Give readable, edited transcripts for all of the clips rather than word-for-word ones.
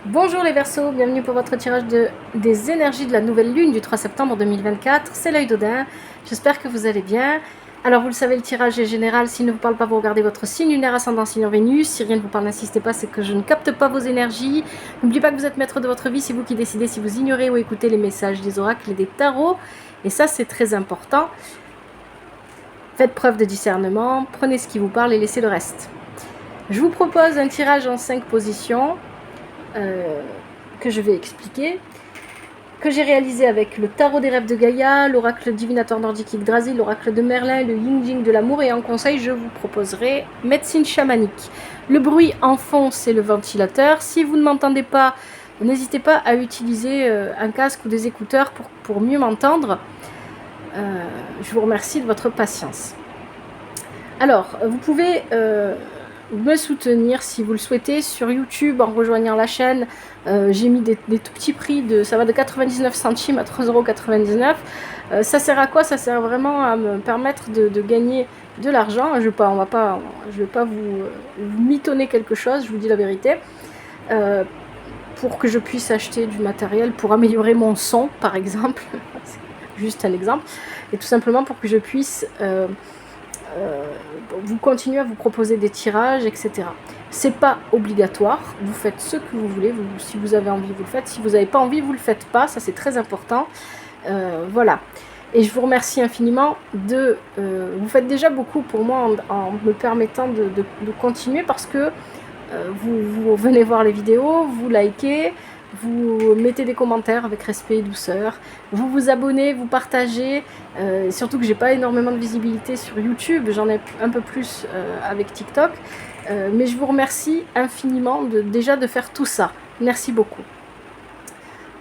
Bonjour les Verseaux, bienvenue pour votre tirage des énergies de la nouvelle lune du 3 septembre 2024. C'est l'œil d'Odin, j'espère que vous allez bien. Alors vous le savez, le tirage est général, s'il ne vous parle pas, vous regardez votre signe lunaire, ascendant, signe en Vénus. Si rien ne vous parle, n'insistez pas, c'est que je ne capte pas vos énergies. N'oubliez pas que vous êtes maître de votre vie, c'est vous qui décidez si vous ignorez ou écoutez les messages des oracles et des tarots. Et ça, c'est très important. Faites preuve de discernement, prenez ce qui vous parle et laissez le reste. Je vous propose un tirage en 5 positions. Que je vais expliquer, que j'ai réalisé avec le tarot des rêves de Gaïa, l'oracle divinateur nordique Yggdrasil, l'oracle de Merlin, le yin yin de l'amour, et en conseil je vous proposerai médecine chamanique. Le bruit en fond, c'est le ventilateur. Si vous ne m'entendez pas, n'hésitez pas à utiliser un casque ou des écouteurs pour mieux m'entendre. Je vous remercie de votre patience. Alors, vous pouvez me soutenir si vous le souhaitez sur YouTube en rejoignant la chaîne. J'ai mis des tout petits prix, ça va de 99 centimes à 3,99 €. Ça sert à quoi? Ça sert vraiment à me permettre de gagner de l'argent. Je vais pas vous mitonner quelque chose, je vous dis la vérité. Pour que je puisse acheter du matériel pour améliorer mon son, par exemple. Juste un exemple. Et tout simplement pour que je puisse vous continuez à vous proposer des tirages, etc. C'est pas obligatoire, vous faites ce que vous voulez, si vous avez envie, vous le faites, si vous n'avez pas envie, vous le faites pas, ça c'est très important. Voilà. Et je vous remercie infiniment vous faites déjà beaucoup pour moi en me permettant de continuer, parce que vous venez voir les vidéos, vous likez, vous mettez des commentaires avec respect et douceur, vous vous abonnez, vous partagez, surtout que j'ai pas énormément de visibilité sur YouTube, j'en ai un peu plus avec TikTok, mais je vous remercie infiniment déjà de faire tout ça. Merci beaucoup.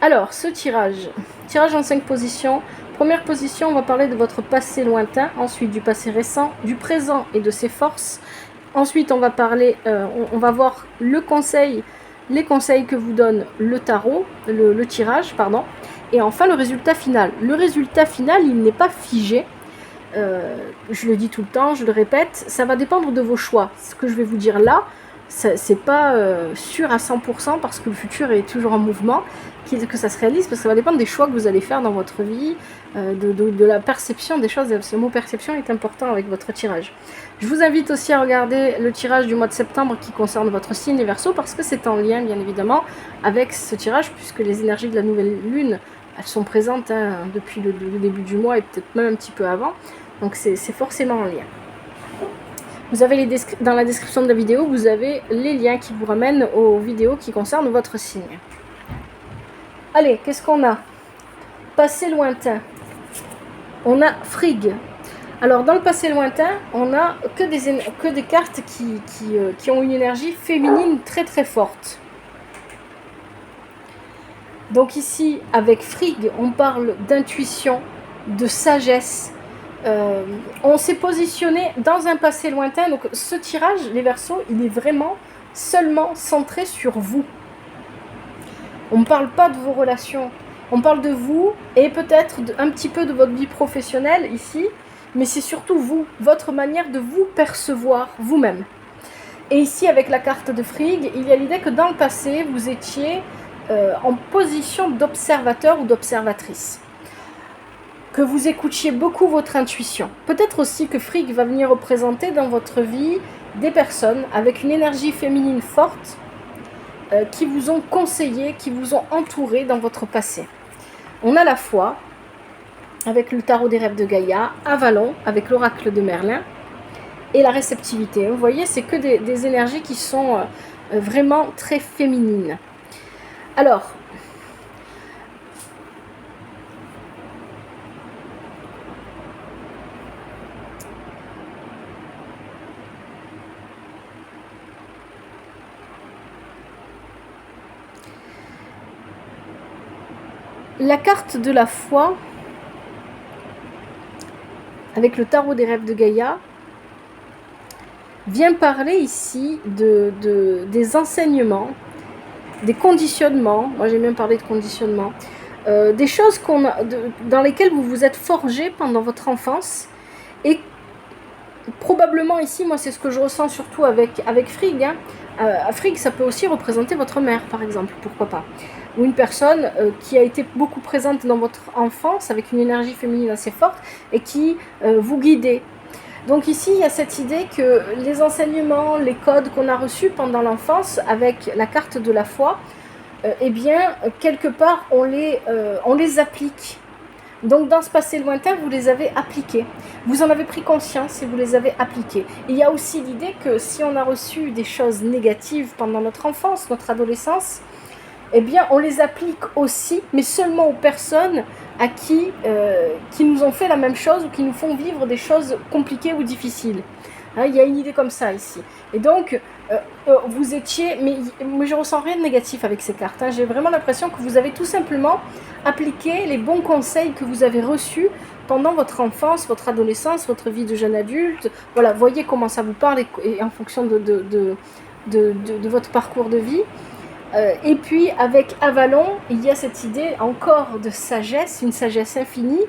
Alors, ce tirage en 5 positions. Première position, on va parler de votre passé lointain, ensuite du passé récent, du présent et de ses forces. Ensuite, on va parler, on va voir les conseils que vous donne le tarot, le tirage, pardon. Et enfin, le résultat final. Le résultat final, il n'est pas figé. Je le dis tout le temps, je le répète, ça va dépendre de vos choix. Ce que je vais vous dire là, c'est pas sûr à 100% parce que le futur est toujours en mouvement, que ça se réalise, parce que ça va dépendre des choix que vous allez faire dans votre vie, de la perception des choses. Ce mot perception est important avec votre tirage. Je vous invite aussi à regarder le tirage du mois de septembre qui concerne votre signe les Verseaux, parce que c'est en lien bien évidemment avec ce tirage, puisque les énergies de la nouvelle lune, elles sont présentes depuis le début du mois et peut-être même un petit peu avant, donc c'est forcément en lien. Vous avez dans la description de la vidéo, vous avez les liens qui vous ramènent aux vidéos qui concernent votre signe. Allez, qu'est-ce qu'on a? Passé lointain. On a Frigg. Alors, dans le passé lointain, on a que des cartes qui ont une énergie féminine très très forte. Donc ici, avec Frigg, on parle d'intuition, de sagesse. On s'est positionné dans un passé lointain. Donc ce tirage, les Verseaux, il est vraiment seulement centré sur vous. On ne parle pas de vos relations, on parle de vous et peut-être un petit peu de votre vie professionnelle ici, mais c'est surtout vous, votre manière de vous percevoir vous-même. Et ici, avec la carte de Frigg, il y a l'idée que dans le passé, vous étiez en position d'observateur ou d'observatrice, que vous écoutiez beaucoup votre intuition. Peut-être aussi que Frigg va venir représenter dans votre vie des personnes avec une énergie féminine forte, qui vous ont conseillé, qui vous ont entouré dans votre passé. On a la foi, avec le tarot des rêves de Gaïa, Avalon, avec l'oracle de Merlin, et la réceptivité. Vous voyez, c'est que des énergies qui sont vraiment très féminines. Alors, la carte de la foi, avec le tarot des rêves de Gaïa, vient parler ici des enseignements, des conditionnements. Moi, j'ai même parlé de conditionnement. Des choses dans lesquelles vous vous êtes forgé pendant votre enfance, et probablement ici, moi c'est ce que je ressens surtout avec Frigg, hein, Afrique, ça peut aussi représenter votre mère, par exemple, pourquoi pas. Ou une personne qui a été beaucoup présente dans votre enfance, avec une énergie féminine assez forte, et qui vous guidait. Donc ici, il y a cette idée que les enseignements, les codes qu'on a reçus pendant l'enfance, avec la carte de la foi, eh bien, quelque part, on les applique. Donc dans ce passé lointain, vous les avez appliqués. Vous en avez pris conscience et vous les avez appliqués. Il y a aussi l'idée que si on a reçu des choses négatives pendant notre enfance, notre adolescence, eh bien on les applique aussi, mais seulement aux personnes à qui nous ont fait la même chose ou qui nous font vivre des choses compliquées ou difficiles. Hein, il y a une idée comme ça ici. Et donc, vous étiez... Mais je ne ressens rien de négatif avec ces cartes. Hein. J'ai vraiment l'impression que vous avez tout simplement appliqué les bons conseils que vous avez reçus pendant votre enfance, votre adolescence, votre vie de jeune adulte. Voilà, voyez comment ça vous parle et en fonction de votre parcours de vie. Et puis, avec Avalon, il y a cette idée encore de sagesse, une sagesse infinie,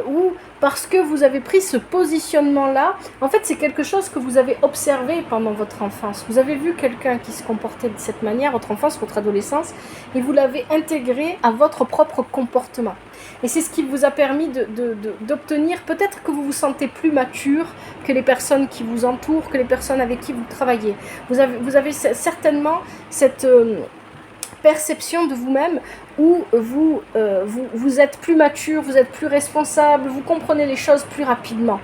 où parce que vous avez pris ce positionnement-là, en fait c'est quelque chose que vous avez observé pendant votre enfance. Vous avez vu quelqu'un qui se comportait de cette manière, votre enfance, votre adolescence, et vous l'avez intégré à votre propre comportement. Et c'est ce qui vous a permis d'obtenir, peut-être que vous vous sentez plus mature que les personnes qui vous entourent, que les personnes avec qui vous travaillez. Vous avez certainement cette... perception de vous-même où vous êtes plus mature, vous êtes plus responsable, vous comprenez les choses plus rapidement.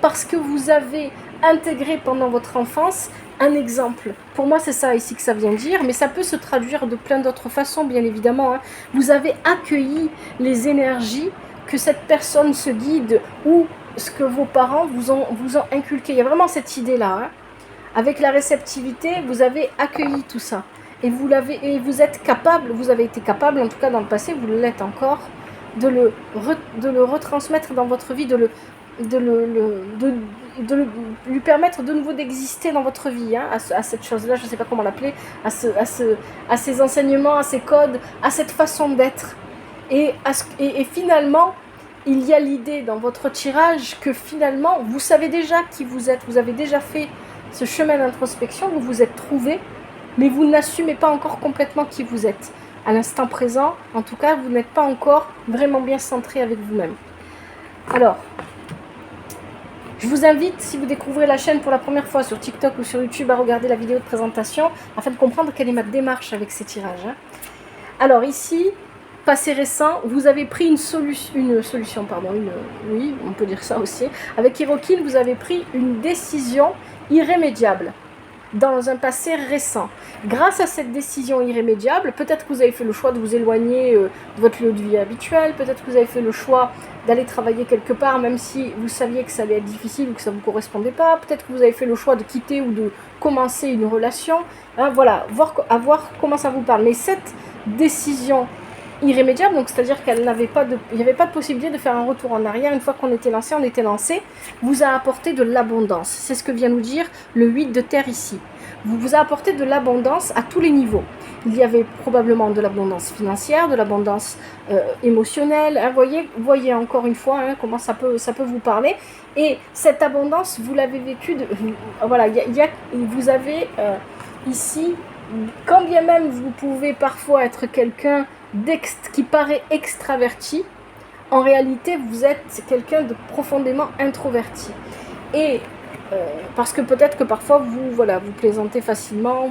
Parce que vous avez intégré pendant votre enfance un exemple. Pour moi, c'est ça ici que ça vient dire, mais ça peut se traduire de plein d'autres façons, bien évidemment. Hein. Vous avez accueilli les énergies que cette personne se guide ou ce que vos parents vous ont inculqué. Il y a vraiment cette idée-là. Hein. Avec la réceptivité, vous avez accueilli tout ça. Et vous êtes capable, vous avez été capable, en tout cas dans le passé, vous l'êtes encore, de le retransmettre dans votre vie, de lui permettre de nouveau d'exister dans votre vie, hein, à cette chose-là, je ne sais pas comment l'appeler, à ces enseignements, à ces codes, à cette façon d'être. Et finalement, il y a l'idée dans votre tirage que finalement, vous savez déjà qui vous êtes, vous avez déjà fait ce chemin d'introspection, vous vous êtes trouvé, mais vous n'assumez pas encore complètement qui vous êtes. À l'instant présent, en tout cas, vous n'êtes pas encore vraiment bien centré avec vous-même. Alors, je vous invite, si vous découvrez la chaîne pour la première fois sur TikTok ou sur YouTube, à regarder la vidéo de présentation afin de comprendre quelle est ma démarche avec ces tirages. Hein. Alors ici, passé récent, vous avez pris une solution, oui, on peut dire ça aussi. Avec Hirokil, vous avez pris une décision irrémédiable dans un passé récent. Grâce à cette décision irrémédiable, peut-être que vous avez fait le choix de vous éloigner de votre lieu de vie habituel, peut-être que vous avez fait le choix d'aller travailler quelque part, même si vous saviez que ça allait être difficile ou que ça ne vous correspondait pas, peut-être que vous avez fait le choix de quitter ou de commencer une relation, hein, voilà, à voir comment ça vous parle. Mais cette décision irrémédiable, donc c'est-à-dire qu'il n'y avait pas de possibilité de faire un retour en arrière. Une fois qu'on était lancé, on était lancé, vous a apporté de l'abondance. C'est ce que vient nous dire le 8 de terre ici. Vous a apporté de l'abondance à tous les niveaux. Il y avait probablement de l'abondance financière, de l'abondance émotionnelle. Hein, voyez encore une fois hein, comment ça peut vous parler. Et cette abondance, vous l'avez vécue. Voilà, vous avez ici, quand bien même vous pouvez parfois être quelqu'un qui paraît extraverti, en réalité vous êtes quelqu'un de profondément introverti. Et parce que peut-être que parfois vous plaisantez facilement,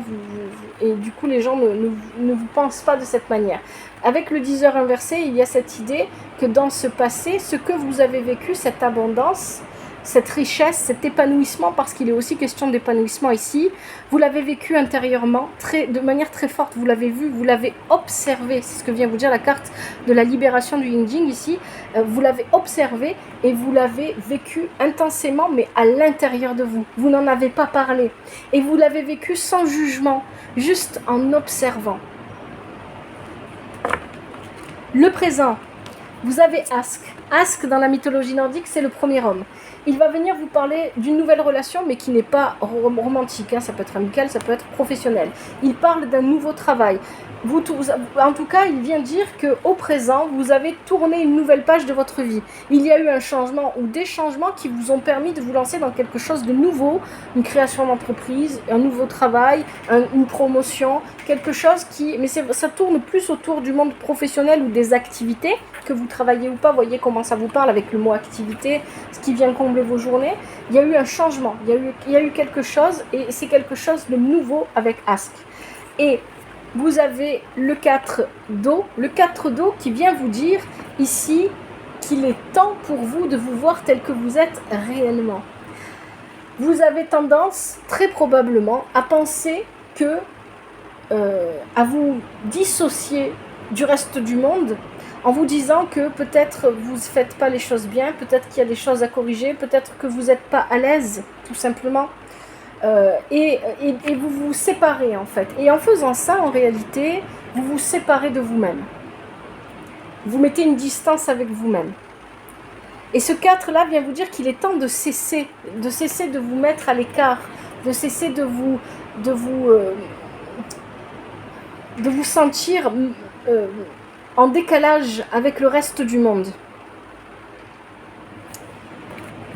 et du coup les gens ne vous pensent pas de cette manière. Avec le 10 heures inversé, il y a cette idée que dans ce passé, ce que vous avez vécu, cette abondance, cette richesse, cet épanouissement, parce qu'il est aussi question d'épanouissement ici, vous l'avez vécu intérieurement, de manière très forte, vous l'avez vu, vous l'avez observé, c'est ce que vient vous dire la carte de la libération du Yin Jing ici, vous l'avez observé et vous l'avez vécu intensément, mais à l'intérieur de vous, vous n'en avez pas parlé, et vous l'avez vécu sans jugement, juste en observant. Le présent, vous avez Ask. Ask, dans la mythologie nordique, c'est le premier homme. Il va venir vous parler d'une nouvelle relation, mais qui n'est pas romantique. Hein. Ça peut être amical, ça peut être professionnel. Il parle d'un nouveau travail. En tout cas, il vient dire qu'au présent, vous avez tourné une nouvelle page de votre vie. Il y a eu un changement ou des changements qui vous ont permis de vous lancer dans quelque chose de nouveau, une création d'entreprise, un nouveau travail, une promotion, quelque chose qui... Mais ça tourne plus autour du monde professionnel ou des activités, que vous travaillez ou pas. Voyez comment ça vous parle avec le mot activité, ce qui vient combler vos journées. Il y a eu un changement, il y a eu quelque chose, et c'est quelque chose de nouveau avec Ask. Et vous avez le 4 d'eau qui vient vous dire ici qu'il est temps pour vous de vous voir tel que vous êtes réellement. Vous avez tendance, très probablement, à penser que, à vous dissocier du reste du monde, en vous disant que peut-être vous ne faites pas les choses bien, peut-être qu'il y a des choses à corriger, peut-être que vous n'êtes pas à l'aise, tout simplement. Et vous vous séparez en fait. Et en faisant ça, en réalité, vous vous séparez de vous-même. Vous mettez une distance avec vous-même. Et ce 4-là vient vous dire qu'il est temps de cesser de vous mettre à l'écart, de cesser de vous sentir en décalage avec le reste du monde.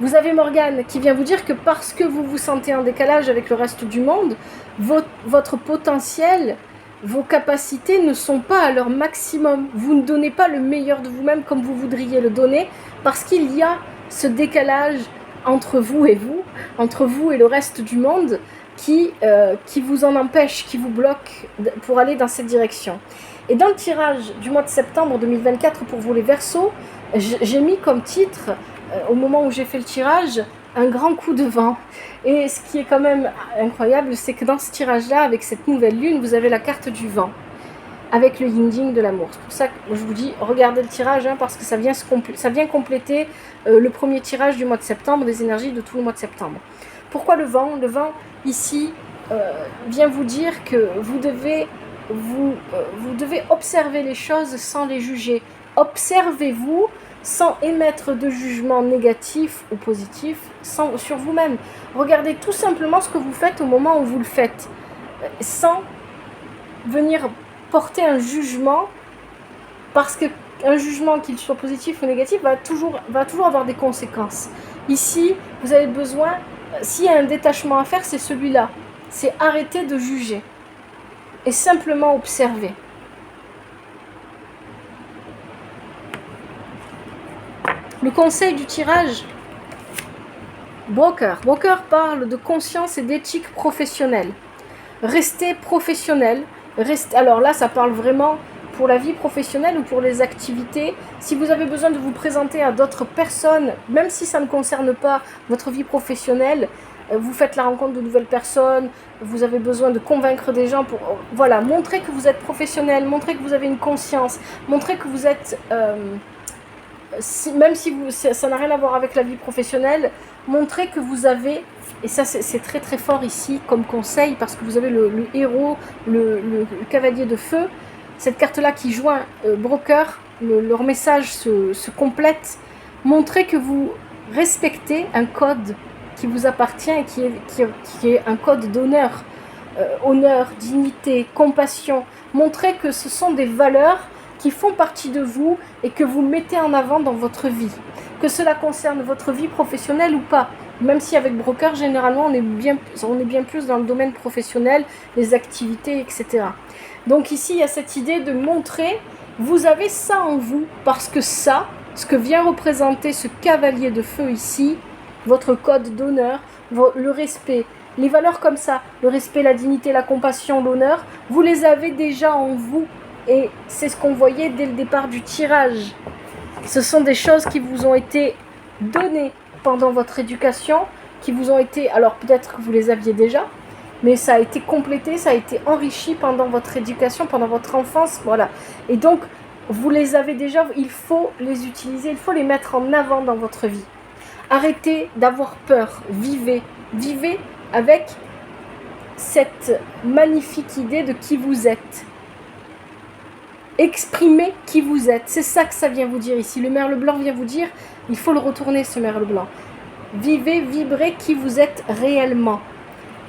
Vous avez Morgane qui vient vous dire que parce que vous vous sentez en décalage avec le reste du monde, votre potentiel, vos capacités ne sont pas à leur maximum. Vous ne donnez pas le meilleur de vous-même comme vous voudriez le donner, parce qu'il y a ce décalage entre vous et le reste du monde, qui vous en empêche, qui vous bloque pour aller dans cette direction. Et dans le tirage du mois de septembre 2024 pour vous les Verseaux, j'ai mis comme titre... au moment où j'ai fait le tirage, un grand coup de vent. Et ce qui est quand même incroyable, c'est que dans ce tirage-là, avec cette nouvelle lune, vous avez la carte du vent, avec le yin-yang de l'amour. C'est pour ça que je vous dis, regardez le tirage, parce que ça vient compléter le premier tirage du mois de septembre, des énergies de tout le mois de septembre. Pourquoi le vent ? Le vent, ici, vient vous dire que vous devez observer les choses sans les juger. Observez-vous sans émettre de jugement négatif ou positif sur vous-même. Regardez tout simplement ce que vous faites au moment où vous le faites, sans venir porter un jugement, parce qu'un jugement, qu'il soit positif ou négatif, va toujours avoir des conséquences. Ici, vous avez besoin, s'il y a un détachement à faire, c'est celui-là. C'est arrêter de juger et simplement observer. Le conseil du tirage, Broker. Broker parle de conscience et d'éthique professionnelle. Restez professionnel. Alors là, ça parle vraiment pour la vie professionnelle ou pour les activités. Si vous avez besoin de vous présenter à d'autres personnes, même si ça ne concerne pas votre vie professionnelle, vous faites la rencontre de nouvelles personnes, vous avez besoin de convaincre des gens pour... Voilà, montrez que vous êtes professionnel, montrez que vous avez une conscience, montrez que vous êtes... même si ça n'a rien à voir avec la vie professionnelle, montrez que vous avez, et ça c'est très très fort ici comme conseil, parce que vous avez le héros, le cavalier de feu, cette carte-là qui joint Broker, leur message se complète. Montrez que vous respectez un code qui vous appartient et qui est un code d'honneur, honneur, dignité, compassion. Montrez que ce sont des valeurs qui font partie de vous et que vous mettez en avant dans votre vie. Que cela concerne votre vie professionnelle ou pas. Même si avec Broker, généralement, on est bien plus dans le domaine professionnel, les activités, etc. Donc ici, il y a cette idée de montrer, vous avez ça en vous, parce que ça, ce que vient représenter ce cavalier de feu ici, votre code d'honneur, le respect, les valeurs comme ça, le respect, la dignité, la compassion, l'honneur, vous les avez déjà en vous. Et c'est ce qu'on voyait dès le départ du tirage. Ce sont des choses qui vous ont été données pendant votre éducation, qui vous ont été... Alors peut-être que vous les aviez déjà, mais ça a été complété, ça a été enrichi pendant votre éducation, pendant votre enfance, voilà. Et donc, vous les avez déjà, il faut les utiliser, il faut les mettre en avant dans votre vie. Arrêtez d'avoir peur, vivez avec cette magnifique idée de qui vous êtes. Exprimez qui vous êtes, c'est ça que ça vient vous dire ici. Le merle blanc vient vous dire, il faut le retourner ce merle blanc. Vivez, vibrez qui vous êtes réellement.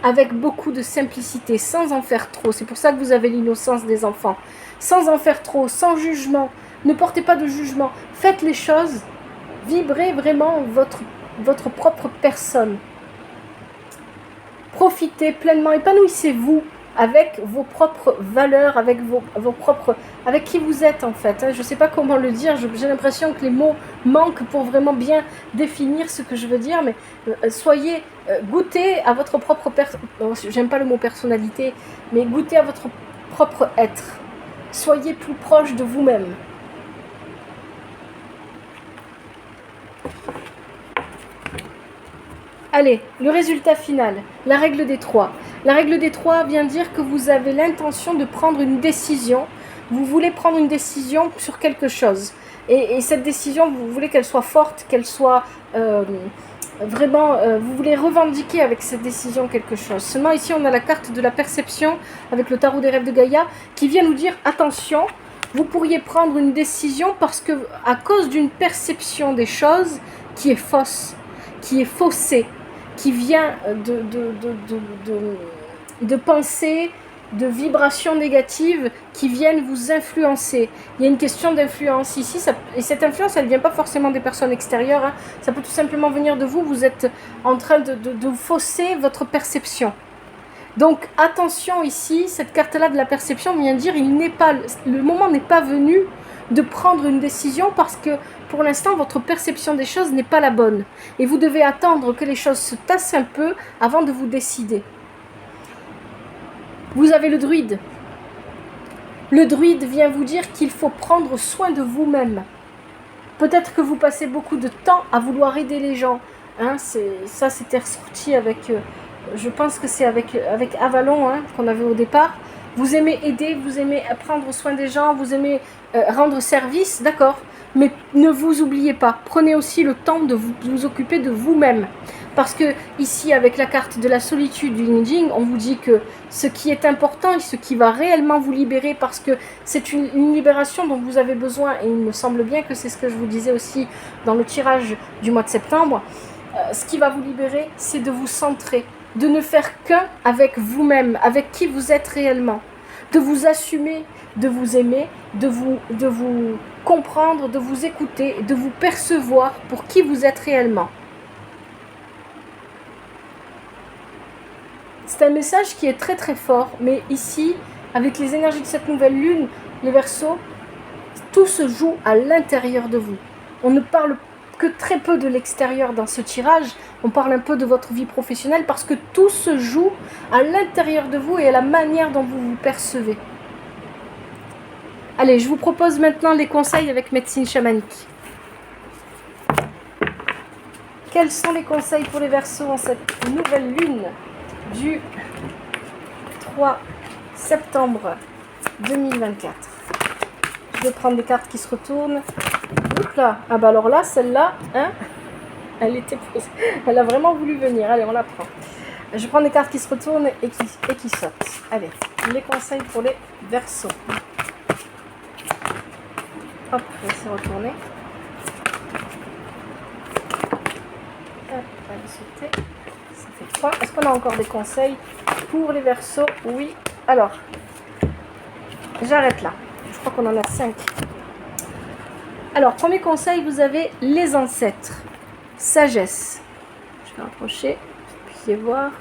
avec beaucoup de simplicité, sans en faire trop. C'est pour ça que vous avez l'innocence des enfants. Sans en faire trop, sans jugement. Ne portez pas de jugement. Faites les choses. Vibrez vraiment votre propre personne. Profitez pleinement. Épanouissez-vous avec vos propres valeurs, avec vos propres... avec qui vous êtes en fait. Je ne sais pas comment le dire. J'ai l'impression que les mots manquent pour vraiment bien définir ce que je veux dire. Mais soyez... goûtez à votre propre... j'aime pas le mot personnalité. Mais goûtez à votre propre être. Soyez plus proche de vous-même. Allez, le résultat final, la règle des 3. La règle des 3 vient dire que vous avez l'intention de prendre une décision. Vous voulez prendre une décision sur quelque chose. Et cette décision, vous voulez qu'elle soit forte, qu'elle soit vraiment... vous voulez revendiquer avec cette décision quelque chose. Seulement ici, on a la carte de la perception avec le tarot des rêves de Gaïa qui vient nous dire, attention, vous pourriez prendre une décision parce que à cause d'une perception des choses qui est fausse, qui est faussée, qui vient de pensées, de vibrations négatives qui viennent vous influencer. Il y a une question d'influence ici, et cette influence, elle ne vient pas forcément des personnes extérieures, hein. Ça peut tout simplement venir de vous, vous êtes en train de fausser votre perception. Donc attention ici, cette carte-là de la perception vient dire, le moment n'est pas venu de prendre une décision parce que pour l'instant votre perception des choses n'est pas la bonne et vous devez attendre que les choses se tassent un peu avant de vous décider. Vous avez le druide. Le druide vient vous dire qu'il faut prendre soin de vous-même. Peut-être que vous passez beaucoup de temps à vouloir aider les gens, hein, ça c'était ressorti avec je pense que c'est avec Avalon, hein, qu'on avait au départ. Vous aimez aider, vous aimez prendre soin des gens, vous aimez rendre service, d'accord. Mais ne vous oubliez pas, prenez aussi le temps de vous occuper de vous-même. Parce que ici, avec la carte de la solitude du Yin Jing, on vous dit que ce qui est important et ce qui va réellement vous libérer, parce que c'est une libération dont vous avez besoin, et il me semble bien que c'est ce que je vous disais aussi dans le tirage du mois de septembre, ce qui va vous libérer, c'est de vous centrer, de ne faire qu'un avec vous-même, avec qui vous êtes réellement, de vous assumer, de vous aimer, de vous comprendre, de vous écouter, de vous percevoir pour qui vous êtes réellement. C'est un message qui est très très fort, mais ici, avec les énergies de cette nouvelle lune, les Verseaux, tout se joue à l'intérieur de vous. On ne parle que très peu de l'extérieur dans ce tirage, on parle un peu de votre vie professionnelle parce que tout se joue à l'intérieur de vous et à la manière dont vous vous percevez. Allez, je vous propose maintenant les conseils avec médecine chamanique. Quels sont les conseils pour les Verseaux en cette nouvelle lune du 3 septembre 2024? Je vais prendre des cartes qui se retournent. Oups là. Ah bah alors là, celle-là, hein, elle a vraiment voulu venir. Allez, on la prend. Je prends des cartes qui se retournent et qui sautent. Allez, les conseils pour les Verseaux. Hop, elle s'est retournée. Hop, elle va sauter. Ça fait 3. Est-ce qu'on a encore des conseils pour les Verseaux? Oui. Alors, j'arrête là. Je crois qu'on en a 5. Alors, premier conseil, vous avez les ancêtres. Sagesse. Je vais rapprocher, vous puissiez voir.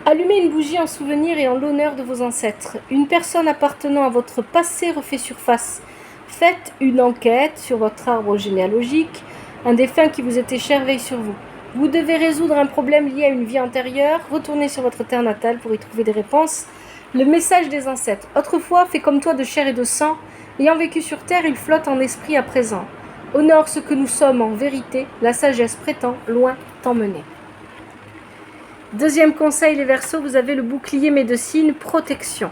Allumez une bougie en souvenir et en l'honneur de vos ancêtres. Une personne appartenant à votre passé refait surface. Faites une enquête sur votre arbre généalogique. Un défunt qui vous était cher veille sur vous. Vous devez résoudre un problème lié à une vie antérieure. Retournez sur votre terre natale pour y trouver des réponses. Le message des ancêtres. Autrefois, fait comme toi de chair et de sang. Ayant vécu sur terre, il flotte en esprit à présent. Honore ce que nous sommes en vérité. La sagesse prétend loin t'emmener. Deuxième conseil, les Verseaux, vous avez le bouclier médecine protection.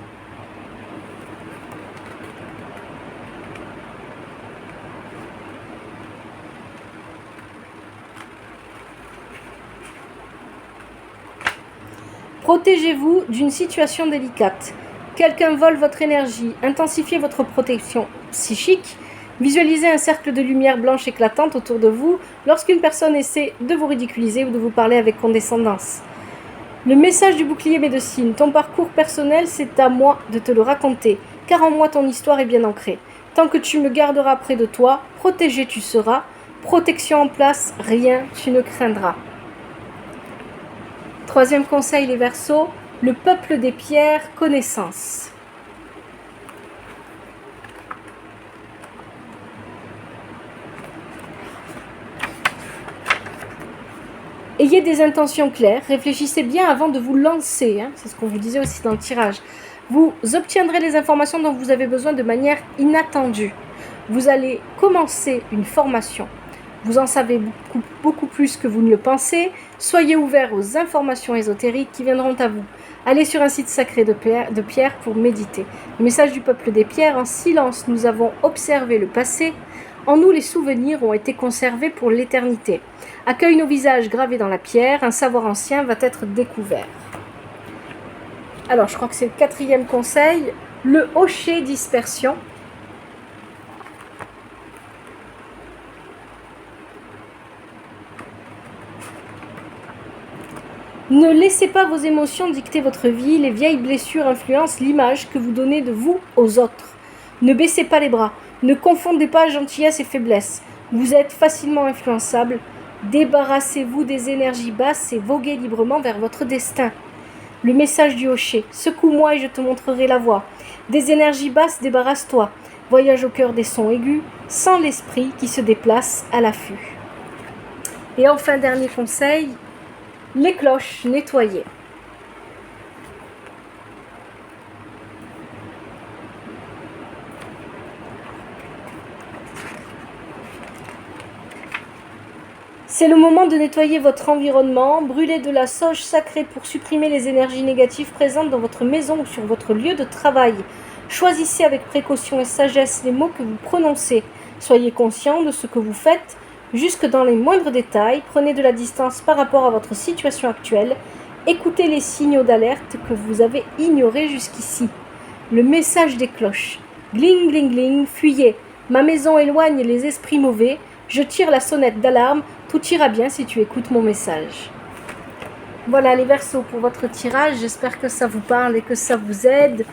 Protégez-vous d'une situation délicate. Quelqu'un vole votre énergie. Intensifiez votre protection psychique. Visualisez un cercle de lumière blanche éclatante autour de vous lorsqu'une personne essaie de vous ridiculiser ou de vous parler avec condescendance. Le message du bouclier médecine, ton parcours personnel, c'est à moi de te le raconter, car en moi ton histoire est bien ancrée. Tant que tu me garderas près de toi, protégé tu seras, protection en place, rien tu ne craindras. Troisième conseil, les Verseaux, le peuple des pierres, connaissance. Ayez des intentions claires, réfléchissez bien avant de vous lancer, c'est ce qu'on vous disait aussi dans le tirage. Vous obtiendrez les informations dont vous avez besoin de manière inattendue. Vous allez commencer une formation. Vous en savez beaucoup plus que vous ne le pensez. Soyez ouverts aux informations ésotériques qui viendront à vous. Allez sur un site sacré de pierre pour méditer. Le message du peuple des pierres, en silence, nous avons observé le passé. En nous, les souvenirs ont été conservés pour l'éternité. Accueille nos visages gravés dans la pierre, un savoir ancien va être découvert. Alors, je crois que c'est le quatrième conseil, le hocher dispersion. Ne laissez pas vos émotions dicter votre vie, les vieilles blessures influencent l'image que vous donnez de vous aux autres. Ne baissez pas les bras, ne confondez pas gentillesse et faiblesse. Vous êtes facilement influençable. Débarrassez-vous des énergies basses et voguez librement vers votre destin. Le message du hocher, secoue-moi et je te montrerai la voie. Des énergies basses, débarrasse-toi. Voyage au cœur des sons aigus, sans l'esprit qui se déplace à l'affût. Et enfin, dernier conseil, les cloches nettoyées. C'est le moment de nettoyer votre environnement, brûler de la sauge sacrée pour supprimer les énergies négatives présentes dans votre maison ou sur votre lieu de travail. Choisissez avec précaution et sagesse les mots que vous prononcez. Soyez conscient de ce que vous faites, jusque dans les moindres détails. Prenez de la distance par rapport à votre situation actuelle. Écoutez les signaux d'alerte que vous avez ignorés jusqu'ici. Le message des cloches. Gling, gling, gling, fuyez. Ma maison éloigne les esprits mauvais. Je tire la sonnette d'alarme. Tout ira bien si tu écoutes mon message. Voilà les Verseaux pour votre tirage. J'espère que ça vous parle et que ça vous aide.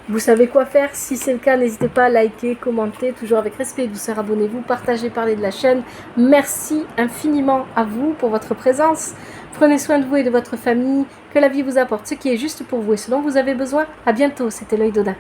Vous savez quoi faire. Si c'est le cas, n'hésitez pas à liker, commenter, toujours avec respect et douceur. Abonnez-vous, partagez, parlez de la chaîne. Merci infiniment à vous pour votre présence. Prenez soin de vous et de votre famille. Que la vie vous apporte ce qui est juste pour vous et ce dont vous avez besoin. À bientôt, c'était l'Œil d'Odin.